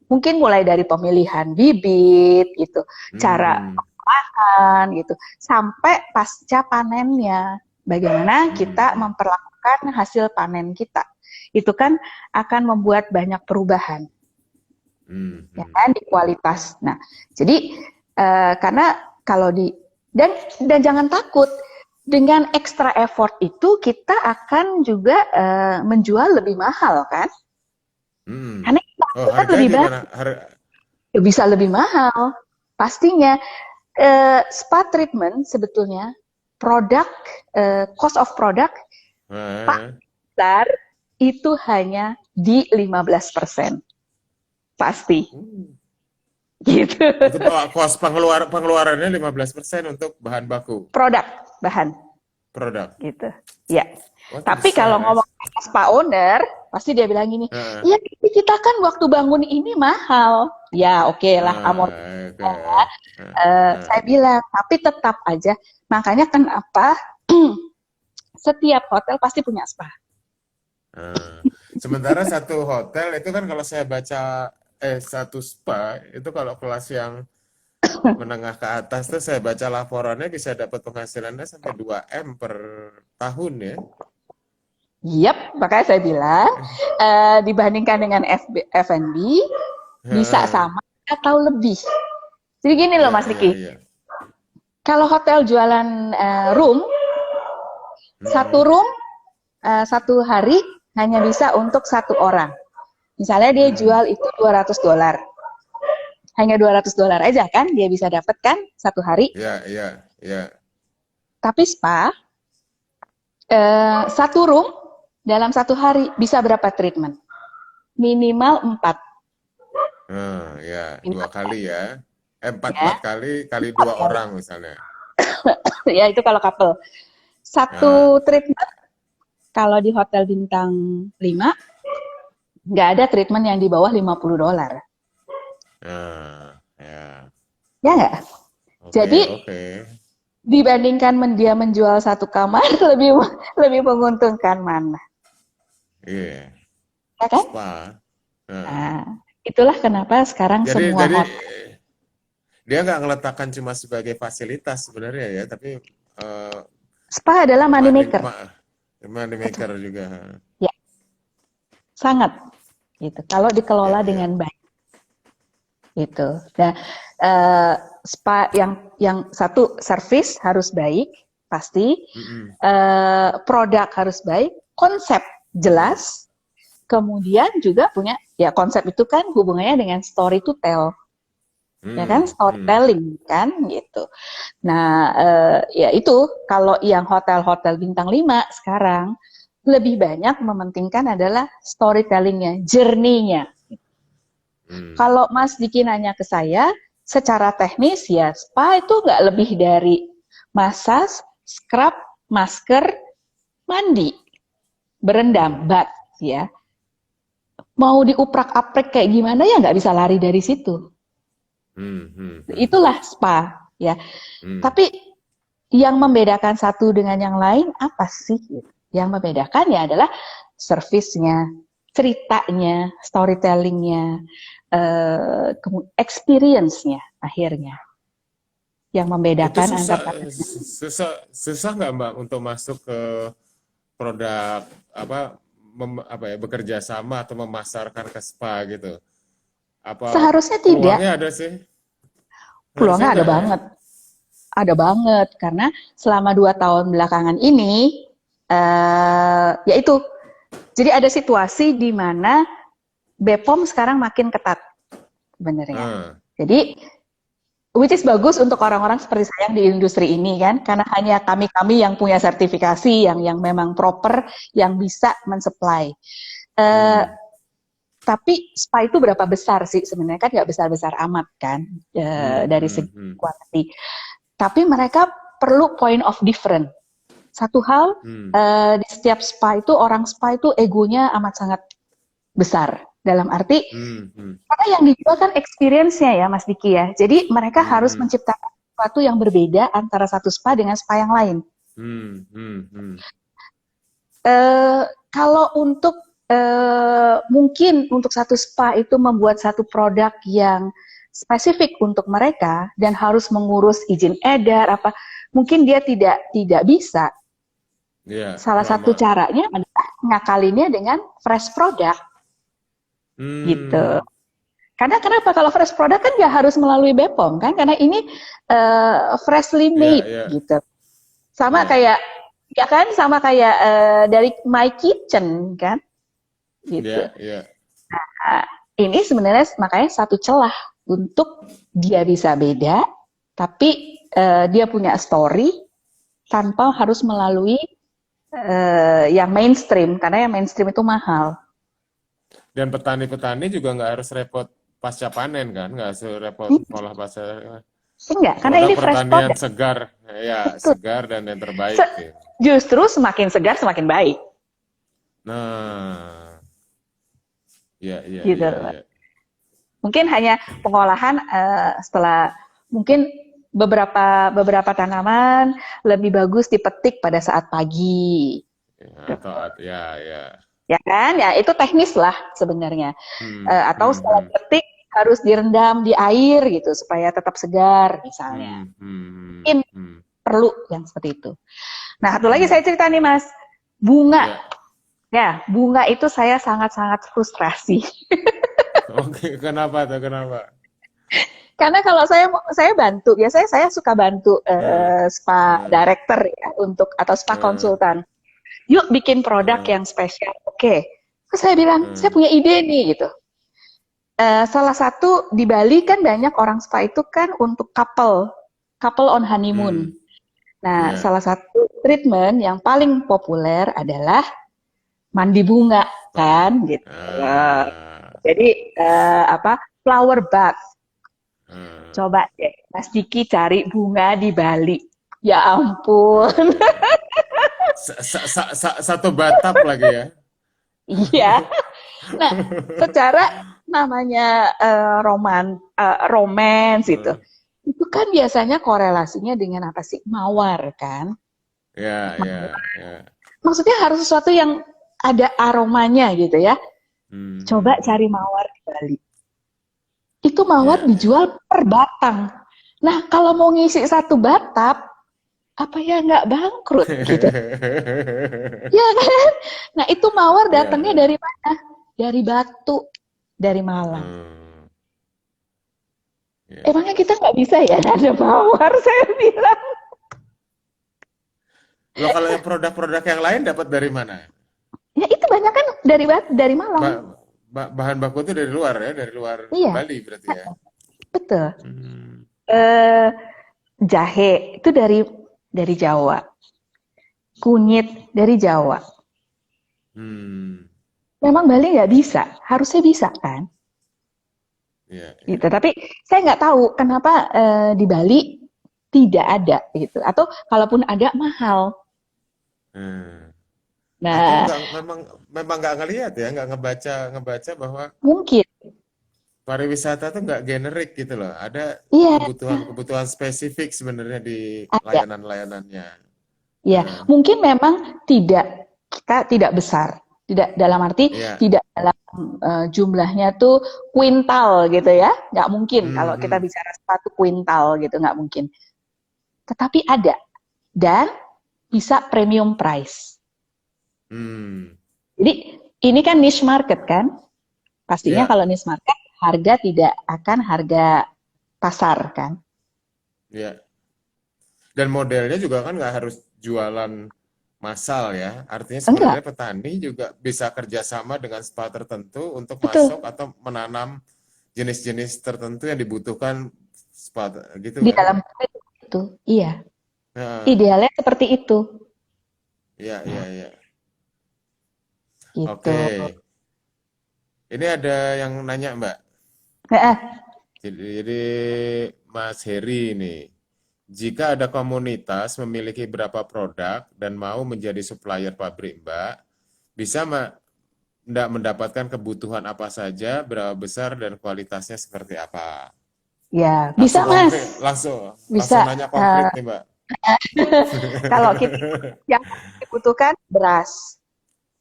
mungkin mulai dari pemilihan bibit gitu, cara hmm, pengolahan gitu, sampai pasca panennya. Bagaimana kita hmm, memperlakukan hasil panen kita. Itu kan akan membuat banyak perubahan hmm, ya hmm, kan di kualitas. Nah, jadi karena kalau dan jangan takut dengan extra effort itu kita akan juga menjual lebih mahal kan? Hmm. Karena kita Oh, kan harganya lebih banyak, gimana? bisa lebih mahal. Pastinya spa treatment sebetulnya produk cost of product Eh, pasar itu hanya di 15%. Pasti hmm. gitu. Itu kos pengeluarannya 15% untuk bahan baku Produk bahan produk. gitu. Ya. Wah, itu Tapi besar kalau ya. ngomong sama spa owner, pasti dia bilang gini, Heeh. "Ya, kita kan waktu bangun ini mahal." Ya, oke lah amorti. Oke. Saya bilang, tapi tetap aja. Makanya kenapa setiap hotel pasti punya spa. Eh, Sementara satu hotel itu kan kalau saya baca satu spa itu kalau kelas yang menengah ke atas tuh saya baca laporannya bisa dapat penghasilannya sampai 2 M per tahun ya. Yap, makanya saya bilang dibandingkan dengan F&B bisa Heeh. sama atau lebih. Jadi gini loh Iya, Mas iya, Riki, iya. kalau hotel jualan room, satu Mm-mm. room satu hari hanya bisa untuk satu orang. Misalnya dia Mm-mm. jual itu $200. Hanya $200 aja kan dia bisa dapat kan satu hari. Iya, iya, iya. Tapi spa satu room dalam satu hari bisa berapa treatment? Minimal 4. Ya, dua Minimal, kali ya. Empat ya. kali kali 2 orang misalnya. Ya itu kalau couple. Nah, Satu treatment kalau di hotel bintang 5 nggak ada treatment yang di bawah $50. nah, ya. Ya nggak? Oke, Jadi oke. dibandingkan dia menjual satu kamar lebih lebih menguntungkan mana? Iya, Ya kan? spa. Nah, Nah, itulah kenapa sekarang jadi semua jadi hotel dia nggak ngeletakkan cuma sebagai fasilitas sebenarnya ya, tapi eh, spa adalah money money, maker. money Betul. maker juga. Ya, sangat gitu. Kalau Ya, dikelola ya. dengan baik gitu. Nah, eh, spa yang satu service harus baik, pasti. Mm-mm, Produk harus baik, konsep mm-mm, jelas, kemudian juga punya ya konsep itu kan hubungannya dengan story to tell, ya kan mm, mm, storytelling kan gitu. Nah, ya itu kalau yang hotel-hotel bintang 5 sekarang lebih banyak mementingkan adalah storytellingnya, journey-nya. mm. Kalau Mas Diki nanya ke saya, secara teknis ya spa itu nggak lebih dari massage, scrub, masker, mandi, berendam, Hmm, bath ya. Mau diuprak-aprik kayak gimana ya nggak bisa lari dari situ. hmm, hmm, hmm, Itulah spa ya. hmm. Tapi yang membedakan satu dengan yang lain apa sih? Yang membedakan ya adalah servisnya, ceritanya, storytellingnya, experience-nya akhirnya yang Itu membedakan susah, antara susah nggak Mbak untuk masuk ke produk apa, apa ya, bekerja sama atau memasarkan ke spa gitu? Apa seharusnya tidak, peluangnya ada sih? Harusnya peluangnya enggak ya? ada banget karena selama 2 tahun belakangan ini yaitu jadi ada situasi di mana BPOM sekarang makin ketat sebenarnya. Ah, Jadi which is bagus untuk orang-orang seperti saya yang di industri ini kan karena hanya kami-kami yang punya sertifikasi yang memang proper yang bisa mensupply. Uh, hmm, tapi spa itu berapa besar sih sebenarnya kan nggak besar-besar amat kan hmm, dari hmm, segi hmm, quantity. Tapi mereka perlu point of difference. Satu hal hmm, di setiap spa itu orang spa itu egonya amat sangat besar. Dalam arti hmm, hmm, karena yang dijual kan experience-nya ya Mas Diki ya. Jadi mereka hmm, harus hmm, menciptakan sesuatu yang berbeda antara satu spa dengan spa yang lain. hmm, hmm, hmm, Eh, kalau untuk mungkin untuk satu spa itu membuat satu produk yang spesifik untuk mereka dan harus mengurus izin edar apa, mungkin dia tidak bisa. ya Salah satu lama. caranya adalah ngakalinnya dengan fresh product gitu. Hmm, Karena kenapa kalau fresh product kan nggak harus melalui BPOM kan? Karena ini freshly ya, made ya, gitu. Sama Ya, kayak, ya kan, sama kayak dari My Kitchen kan, gitu. ya, ya. Nah, ini sebenarnya makanya satu celah untuk dia bisa beda, tapi dia punya story tanpa harus melalui yang mainstream, karena yang mainstream itu mahal. Dan petani-petani juga nggak harus repot pasca panen kan, nggak harus repot olah pasca Enggak, karena produk ini fresh pertanian product. segar, ya Betul. segar dan yang terbaik. Ya. Justru semakin segar semakin baik, Nah, ya, ya, gitu. ya, ya. Mungkin hanya pengolahan setelah mungkin beberapa tanaman lebih bagus dipetik pada saat pagi, Ya, atau ya, ya. ya kan? Ya itu teknis lah sebenarnya. Hmm, Atau hmm, setelah hmm, dipetik harus direndam di air gitu supaya tetap segar misalnya. hmm, hmm, Mungkin hmm, perlu yang seperti itu. Nah, satu lagi hmm. saya cerita nih Mas, bunga. Ya, Ya, bunga itu saya sangat-sangat frustrasi. oke. Kenapa tuh? Kenapa? Karena kalau saya bantu, biasanya saya suka bantu Hmm, spa hmm, director ya untuk atau spa hmm, konsultan. Yuk bikin produk hmm, yang spesial. Oke. Terus saya bilang, saya hmm, punya ide nih gitu. Salah satu di Bali kan banyak orang spa itu kan untuk couple on honeymoon. hmm. Nah, Ya, salah satu treatment yang paling populer adalah mandi bunga Pak. kan gitu. Ah, Jadi apa flower bath. ah. Coba deh Mas Diki cari bunga di Bali. Ya ampun. Satu batap lagi ya. Iya. Nah, secara namanya romance itu. Eh, Itu kan biasanya korelasinya dengan apa sih? Mawar kan? Ya, Mawar. ya, ya. Maksudnya harus sesuatu yang ada aromanya gitu ya. Hmm, Coba hmm, cari hmm. mawar di Bali. Itu mawar Ya, ya. dijual per batang. Nah, kalau mau ngisi satu batap, apa ya nggak bangkrut gitu? Ya kan? Nah, itu mawar Ya, datangnya ya. dari mana? Dari Batu, dari Malang. Hmm, ya. Emangnya kita nggak bisa ya ada mawar, saya bilang. Loh, kalau yang produk-produk yang lain dapat dari mana? Ya itu banyak kan dari Malang. Ba- Bahan baku itu dari luar Iya, Bali berarti ya. betul. Hmm, Eh, jahe itu dari Jawa. Kunyit dari Jawa. hmm, Memang Bali nggak bisa, harusnya bisa kan? ya, Gitu. ya. Tapi saya nggak tahu kenapa di Bali tidak ada gitu. Atau kalaupun ada mahal. Hmm. Atau Nah, enggak, memang nggak ngelihat ya, nggak ngebaca ngebaca bahwa mungkin. pariwisata tuh nggak generik gitu loh. Ada Iya, kebutuhan-kebutuhan spesifik sebenarnya di ada. layanan-layanannya. Ya, Heeh. mungkin memang kita tidak besar. Tidak dalam arti Iya. tidak dalam jumlahnya tuh kuintal gitu ya. Nggak mungkin kalau kita Mhm. bicara satu kuintal gitu, nggak mungkin. Tetapi ada dan bisa premium price. Hmm. Jadi ini kan niche market kan? Pastinya Ya, kalau niche market harga tidak akan harga pasar kan? ya. Dan modelnya juga kan nggak harus jualan massal ya. Artinya Enggak, sebenarnya petani juga bisa kerjasama dengan spa tertentu untuk masuk betul. atau menanam jenis-jenis tertentu yang dibutuhkan spa gitu Di kan? dalam itu, iya. Heeh. Idealnya seperti itu, Iya, iya, iya. gitu. Oke. Ini ada yang nanya, Mbak. Heeh. Jadi Mas Heri ini, jika ada komunitas memiliki berapa produk dan mau menjadi supplier pabrik Mbak, bisa Mbak mendapatkan kebutuhan apa saja, berapa besar dan kualitasnya seperti apa? Ya, bisa Langsung Mas. konkret, langsung Bisa. nanya konkret nih Mbak. Kalau kita yang dibutuhkan beras.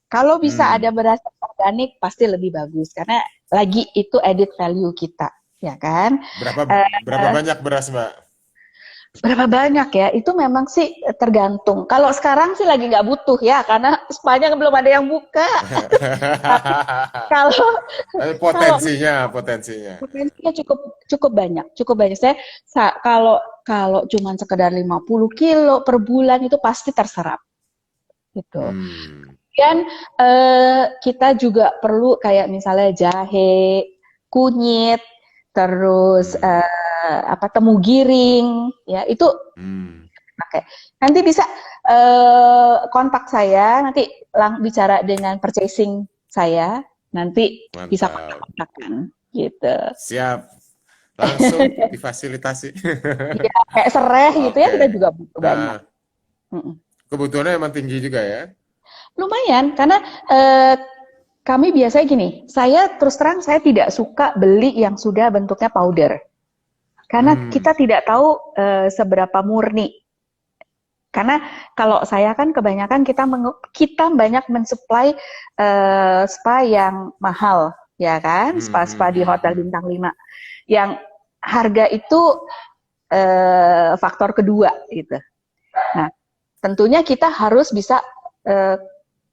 Kalau bisa ada Hmm, beras organik pasti lebih bagus karena lagi itu added value kita, ya kan? berapa Eh, berapa banyak beras Mbak? Berapa banyak ya? Itu memang sih tergantung. Kalau sekarang sih lagi nggak butuh ya, karena spanya belum ada yang buka. Tapi kalau Tapi kalau potensinya. potensinya cukup cukup banyak, cukup banyak. Kalau kalau cuman sekedar 50 kilo per bulan itu pasti terserap gitu. Hmm, Dan kita juga perlu kayak misalnya jahe, kunyit, terus hmm, apa temu giring, ya itu hmm. pakai. Nanti bisa kontak saya, nanti bicara dengan purchasing saya, nanti bisa Mantap. kontak-kontakan gitu. Siap. Langsung difasilitasi. Ya, kayak serai gitu ya kita Oke. juga butuh banyak. Nah, Mm-mm. kebutuhannya emang tinggi juga ya. Lumayan, karena eh, kami biasanya gini, saya terus terang saya tidak suka beli yang sudah bentuknya powder. Karena Hmm, kita tidak tahu seberapa murni. Karena kalau saya kan kebanyakan kita banyak mensuplai spa yang mahal, ya kan? hmm, hmm, Spa-spa di hmm, hotel hmm. bintang 5 yang harga itu faktor kedua gitu. Nah, tentunya kita harus bisa eh,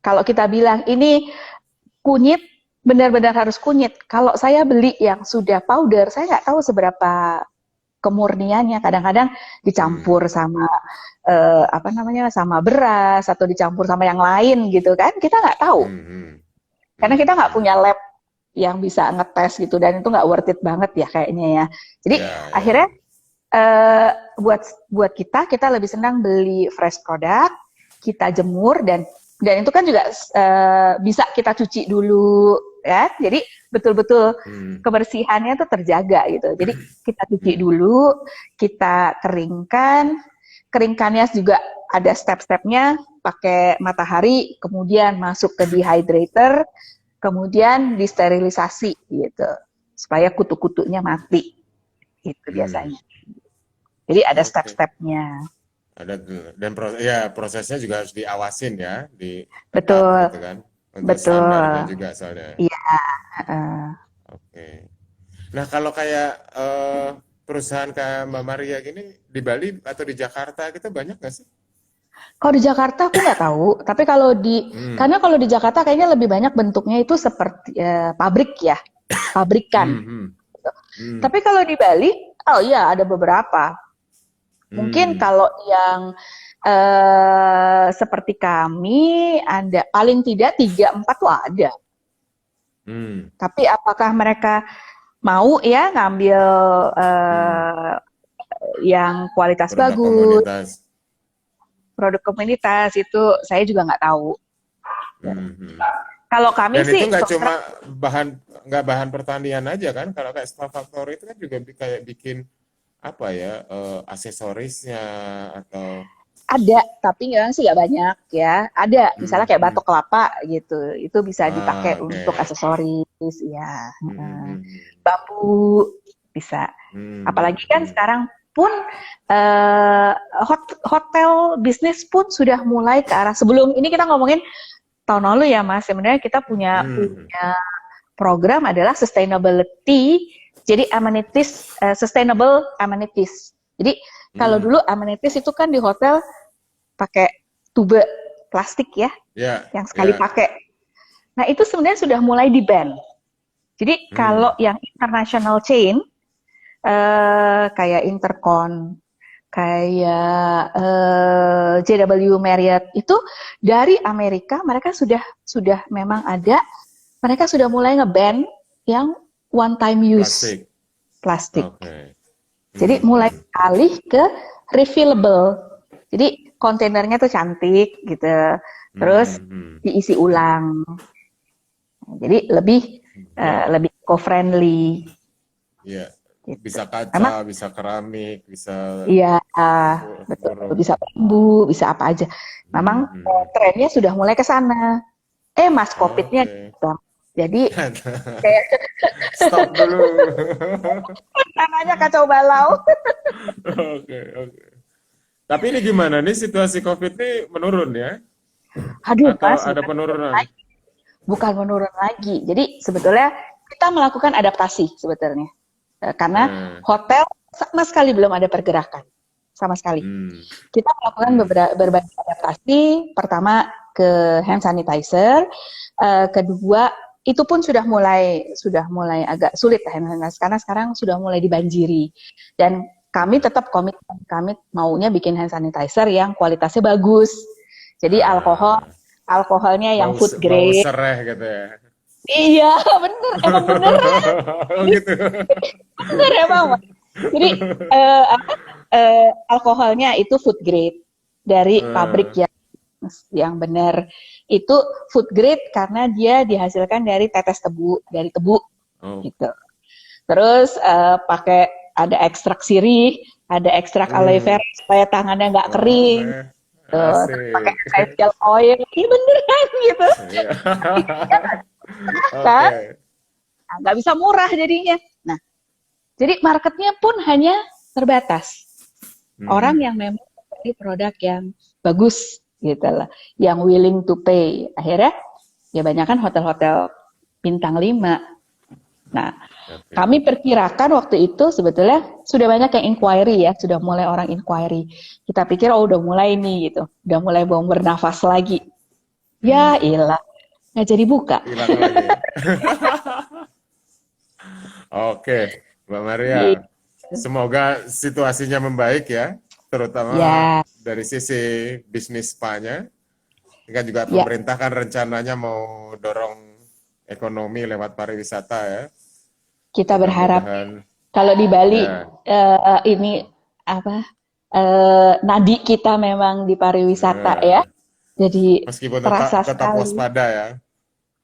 kalau kita bilang ini kunyit benar-benar harus kunyit. Kalau saya beli yang sudah powder, saya nggak tahu seberapa kemurniannya. Kadang-kadang Hmm, dicampur sama apa namanya sama beras atau dicampur sama yang lain gitu kan? Kita nggak tahu hmm, hmm, karena hmm, kita nggak hmm. punya lab yang bisa ngetes gitu dan itu nggak worth it banget ya kayaknya ya. Jadi Ya, akhirnya ya. eh, buat buat kita lebih senang beli fresh product, kita jemur dan itu kan juga bisa kita cuci dulu ya. Jadi betul-betul Hmm, kebersihannya tuh terjaga gitu. Jadi kita cuci hmm, dulu, kita keringkan. Keringkannya juga ada step-stepnya, pakai matahari, kemudian masuk ke dehydrator, kemudian disterilisasi gitu. Supaya kutu-kutunya mati. Itu hmm. biasanya. Jadi ada Oke. step-stepnya. Ada dan ya prosesnya juga harus diawasin ya, di ketat Betul, gitu kan. Untuk standarnya betul. juga soalnya. Iya. Uh, Oke. Nah, kalau kayak perusahaan kayak Mbak Maria gini di Bali atau di Jakarta gitu banyak nggak sih? kalau di Jakarta aku nggak tahu, tapi Hmm, karena kalau di Jakarta kayaknya lebih banyak bentuknya itu seperti pabrik ya, pabrikan. hmm, hmm, hmm, Tapi kalau di Bali, oh iya ada beberapa. Mungkin hmm, kalau yang seperti kami ada paling tidak 3 4 tuh ada. hmm, Tapi apakah mereka mau ya ngambil hmm. eh, yang kualitas Produk bagus, komunitas. produk komunitas itu saya juga nggak tahu. Hmm, hmm. Kalau kami Dan itu sih nggak terus cuma terang nggak bahan pertanian aja kan? Kalau kayak Spa Factory itu kan juga kayak bikin apa ya aksesorisnya atau ada, tapi memang sih nggak banyak ya. Ada, misalnya hmm, kayak hmm. batok kelapa gitu, itu bisa Ah, dipakai untuk oke. aksesoris, ya. Hmm, hmm, hmm, Bambu bisa. hmm, Apalagi hmm, kan hmm. sekarang pun eh, hotel bisnis pun sudah mulai ke arah sebelum ini kita ngomongin tahun lalu ya Mas. Sebenarnya kita punya Hmm, program adalah sustainability. Jadi amenities sustainable amenities. Jadi kalau hmm. dulu amenities itu kan di hotel pakai tube plastik ya, Ya, yang sekali ya. pakai. Nah itu sebenarnya sudah mulai di ban. Jadi kalau Hmm, yang international chain kayak Intercon, kayak JW Marriott itu dari Amerika mereka sudah memang ada, mereka sudah mulai ngeban yang one time use plastik. plastik. Oke. Jadi Hmm, mulai hmm, alih ke refillable. Jadi kontainernya tuh cantik gitu, terus hmm, hmm. diisi ulang. Jadi Ya, lebih eco-friendly ya. gitu. Bisa kaca, Memang bisa keramik, bisa iya, betul. burung. Bisa bambu, bisa apa aja. Memang Hmm, hmm, hmm. trennya sudah mulai ke sana. Mas, COVID-nya Oke. datang. Jadi kayak Stop dulu. tanahnya kacau balau. Oke, oke. Tapi ini gimana nih situasi COVID ini menurun ya? Aduh, Atau Mas, ada penurunan? bukan menurun lagi. Jadi sebetulnya kita melakukan adaptasi sebetulnya. Karena Nah, hotel sama sekali belum ada pergerakan. sama sekali. Hmm. Kita melakukan Hmm. berbagai adaptasi. Pertama ke hand sanitizer, kedua itu pun sudah mulai agak sulit hand sanitizer karena sekarang sudah mulai dibanjiri. Dan kami tetap kami maunya bikin hand sanitizer yang kualitasnya bagus. Jadi Ah, alkoholnya yang food bau grade. sereh gitu ya. Iya, bener, emang bener, Oh gitu. bener emang. Jadi alkoholnya itu food grade dari pabrik Eh, yang benar. Itu food grade karena dia dihasilkan dari tetes tebu, dari tebu oh. gitu. Terus pakai ada ekstrak sirih, ada ekstrak aloe Hmm. vera supaya tangannya nggak kering. Boleh. Terus pakai Asik. essential oil, ini beneran gitu. Iya. Kan? Oke. Nah, nggak bisa murah jadinya. Nah, jadi marketnya pun hanya terbatas. Orang Hmm. yang memang mencari produk yang bagus gitu lah, yang willing to pay. Akhirnya ya banyak kan hotel-hotel bintang 5. Nah, Oke. kami perkirakan waktu itu sebetulnya sudah banyak yang inquiry ya, sudah mulai orang inquiry. Kita pikir oh udah mulai nih gitu, udah mulai mau bernafas lagi. Ya Hmm. ilah, nggak jadi buka. Hilang lagi ya. Oke, Mbak Maria. Gitu. Semoga situasinya membaik ya, terutama Ya, dari sisi bisnis spa-nya. Kan juga ya, pemerintah kan rencananya mau dorong ekonomi lewat pariwisata ya. kita berharap Mudah-mudahan kalau di Bali ya. ini apa nadi kita memang di pariwisata ya. eh, Jadi Meskipun tetap terasa tetap sekali, waspada ya.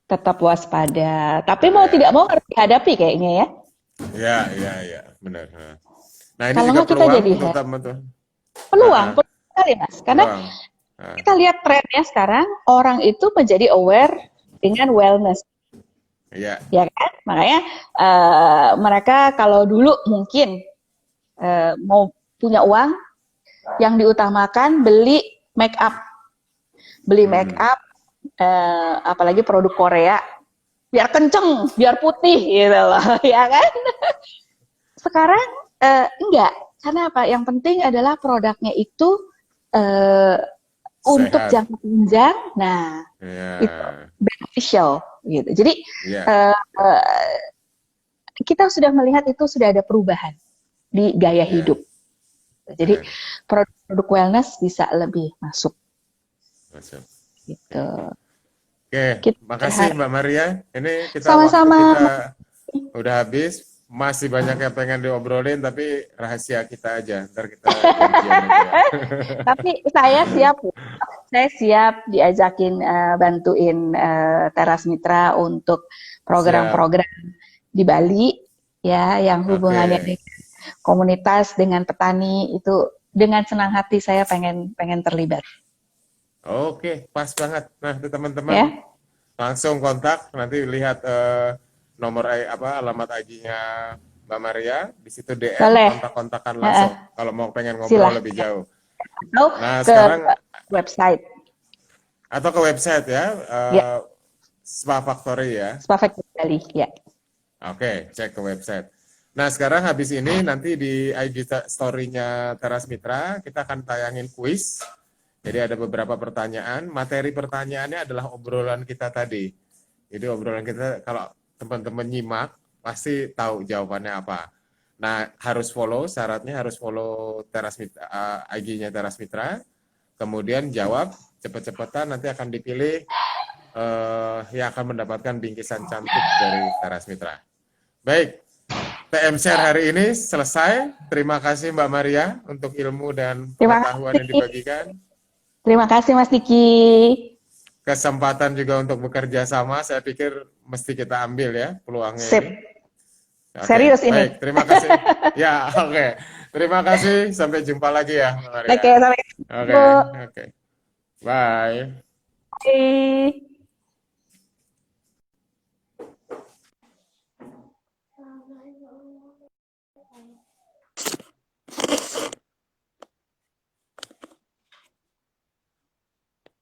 tetap waspada. Tapi mau tidak Ya, mau harus dihadapi kayaknya ya. ya, ya, ya, benar. Nah, ini Kalau juga nggak kita peluang jadi untuk teman-teman. peluang, Ah, peluang sekali mas. Karena peluang. Ah, kita lihat trennya sekarang orang itu menjadi aware dengan wellness, ya, ya kan? Makanya mereka kalau dulu mungkin mau punya uang, yang diutamakan beli make hmm, up, apalagi produk Korea, biar kenceng, biar putih gitu loh, ya kan? Sekarang enggak, karena apa? Yang penting adalah produknya itu eh, untuk sehat. jangka panjang, nah itu Ya, beneficial gitu. Jadi ya, eh, eh, kita sudah melihat itu sudah ada perubahan di gaya ya, hidup. Jadi benar. produk wellness bisa lebih masuk Masuk. gitu. Oke, oke, Kita makasih berharap Mbak Maria. Ini waktu sama-sama. kita udah habis. Masih banyak yang pengen diobrolin, tapi rahasia kita aja. Ntar kita janjian lagi ya. Tapi saya siap diajakin bantuin Teras Mitra untuk Siap. program-program di Bali ya yang hubungannya Oke. dengan komunitas dengan petani itu dengan senang hati saya pengen terlibat Oke, pas banget. Nah, itu teman-teman ya. langsung kontak. Nanti lihat nomor alamat IG-nya Mbak Maria. Di situ DM, Boleh. kontak-kontakan Heeh, langsung. Kalau mau pengen ngobrol lebih silahkan jauh. atau Nah, ke sekarang website atau ke website ya, ya Spa Factory ya. Spa Factory Bali ya. Oke, cek ke website. Nah, sekarang habis ini nanti di IG story-nya Teras Mitra, kita akan tayangin kuis. Jadi ada beberapa pertanyaan. Materi pertanyaannya adalah obrolan kita tadi. Jadi obrolan kita kalau teman-teman nyimak, pasti tahu jawabannya apa. Nah, harus follow, syaratnya harus follow Teras Mitra, IG-nya Teras Mitra. Kemudian jawab cepet-cepetan, nanti akan dipilih yang akan mendapatkan bingkisan cantik dari Teras Mitra. Baik, TM Share hari ini selesai. Terima kasih Mbak Maria untuk ilmu dan Terima pengetahuan yang kasih. dibagikan. Terima kasih Mas Diki. Kesempatan juga untuk bekerja sama, saya pikir mesti kita ambil ya peluangnya Sip. ini. Oke, Serius ini. baik. Terima kasih. Ya, oke. Terima kasih. Sampai jumpa lagi ya, Mbak Maria. Oke, sampai Oke, ketemu. oke. Bye. Bye.